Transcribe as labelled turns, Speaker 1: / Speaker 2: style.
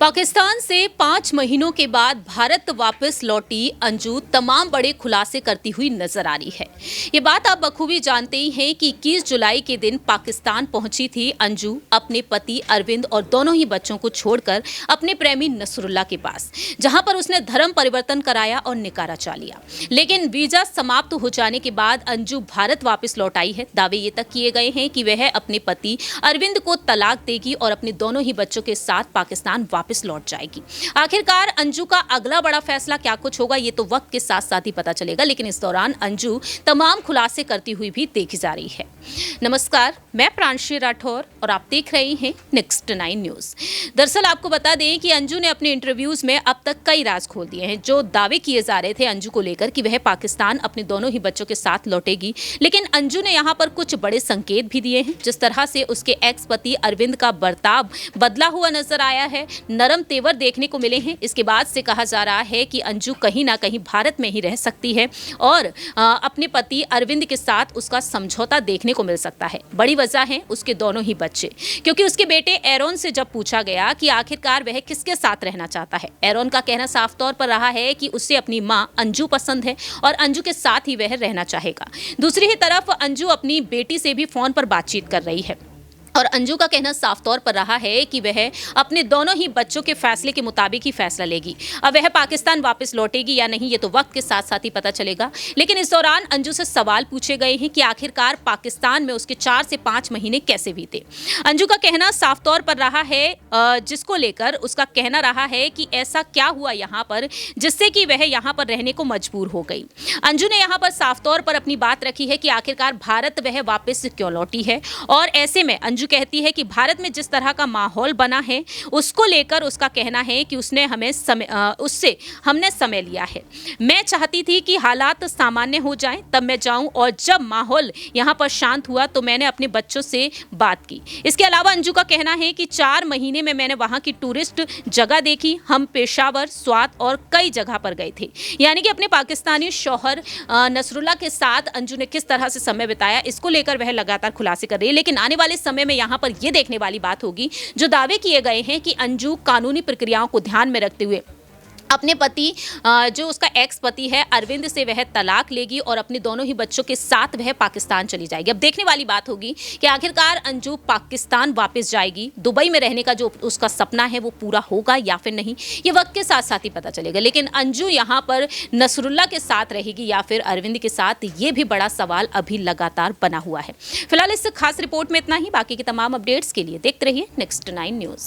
Speaker 1: पाकिस्तान से 5 महीनों के बाद भारत वापस लौटी अंजू तमाम बड़े खुलासे करती हुई नजर आ रही है। ये बात आप बखूबी जानते ही हैं कि 21 जुलाई के दिन पाकिस्तान पहुंची थी अंजू अपने पति अरविंद और दोनों ही बच्चों को छोड़कर अपने प्रेमी नसरुल्ला के पास, जहां पर उसने धर्म परिवर्तन कराया और निकाह रचा लिया। लेकिन वीजा समाप्त हो जाने के बाद अंजू भारत वापस लौट आई है। दावे ये तक किए गए हैं कि वह अपने पति अरविंद को तलाक देगी और अपने दोनों ही बच्चों के साथ पाकिस्तान वापस लौट जाएगी। आखिरकार अंजू का अगला बड़ा फैसला क्या कुछ होगा, ये तो वक्त के साथ साथ ही पता चलेगा, लेकिन इस दौरान अंजू तमाम खुलासे करती हुई भी देखी जा रही है। नमस्कार, मैं प्रांशी राठौर और आप देख रहे हैं नेक्स्ट 9 न्यूज। दरअसल आपको बता दें कि अंजू ने अपने इंटरव्यूज में अब तक कई राज खोल दिए हैं। जो दावे किए जा रहे थे अंजू को लेकर कि वह पाकिस्तान अपने दोनों ही बच्चों के साथ लौटेगी, लेकिन अंजू ने यहाँ पर कुछ बड़े संकेत भी दिए हैं। जिस तरह से उसके एक्स पति अरविंद का बर्ताव बदला हुआ नजर आया है, नरम तेवर देखने को मिले हैं। इसके बाद से कहा जा रहा है कि अंजू कहीं ना कहीं भारत में ही रह सकती है और अपने पति अरविंद के साथ उसका समझौता देखने को मिल सकता है। बड़ी वजह है उसके दोनों ही बच्चे, क्योंकि उसके बेटे एरोन से जब पूछा गया कि आखिरकार वह किसके साथ रहना चाहता है, एरोन का कहना साफ तौर पर रहा है कि उसे अपनी मां अंजू पसंद है और अंजू के साथ ही वह रहना चाहेगा। दूसरी ही तरफ अंजू अपनी बेटी से भी फोन पर बातचीत कर रही है और अंजू का कहना साफ तौर पर रहा है कि वह अपने दोनों ही बच्चों के फैसले के मुताबिक ही फैसला लेगी। अब वह पाकिस्तान वापस लौटेगी या नहीं, ये तो वक्त के साथ साथ ही पता चलेगा। लेकिन इस दौरान अंजू से सवाल पूछे गए हैं कि आखिरकार पाकिस्तान में उसके 4 से 5 महीने कैसे बीते। अंजू का कहना साफ तौर पर रहा है, जिसको लेकर उसका कहना रहा है कि ऐसा क्या हुआ यहाँ पर जिससे कि वह यहाँ पर रहने को मजबूर हो गई। अंजू ने यहाँ पर साफ तौर पर अपनी बात रखी है कि आखिरकार भारत वह वापस क्यों लौटी है, और ऐसे में अंजू कहती है कि भारत में जिस तरह का माहौल बना है उसको लेकर उसका कहना है कि उससे हमने समय लिया है। मैं चाहती थी कि हालात सामान्य हो जाएं तब मैं जाऊं, और जब माहौल यहां पर शांत हुआ तो मैंने अपने बच्चों से बात की। इसके अलावा अंजू का कहना है कि 4 महीने में मैंने वहां की टूरिस्ट जगह देखी। हम पेशावर, स्वात और कई जगह पर गए थे। यानी कि अपने पाकिस्तानी शौहर नसरुल्ला के साथ अंजू ने किस तरह से समय बिताया, इसको लेकर वह लगातार खुलासे कर रही है। लेकिन आने वाले समय में यहाँ पर यह देखने वाली बात होगी, जो दावे किए गए हैं कि अंजू कानूनी प्रक्रियाओं को ध्यान में रखते हुए अपने पति, जो उसका एक्स पति है अरविंद से, वह तलाक लेगी और अपने दोनों ही बच्चों के साथ वह पाकिस्तान चली जाएगी। अब देखने वाली बात होगी कि आखिरकार अंजू पाकिस्तान वापस जाएगी, दुबई में रहने का जो उसका सपना है वो पूरा होगा या फिर नहीं, ये वक्त के साथ साथ ही पता चलेगा। लेकिन अंजू यहाँ पर नसरुल्ला के साथ रहेगी या फिर अरविंद के साथ, ये भी बड़ा सवाल अभी लगातार बना हुआ है। फिलहाल इस खास रिपोर्ट में इतना ही। बाकी के तमाम अपडेट्स के लिए देखते रहिए नेक्स्ट 9 न्यूज़।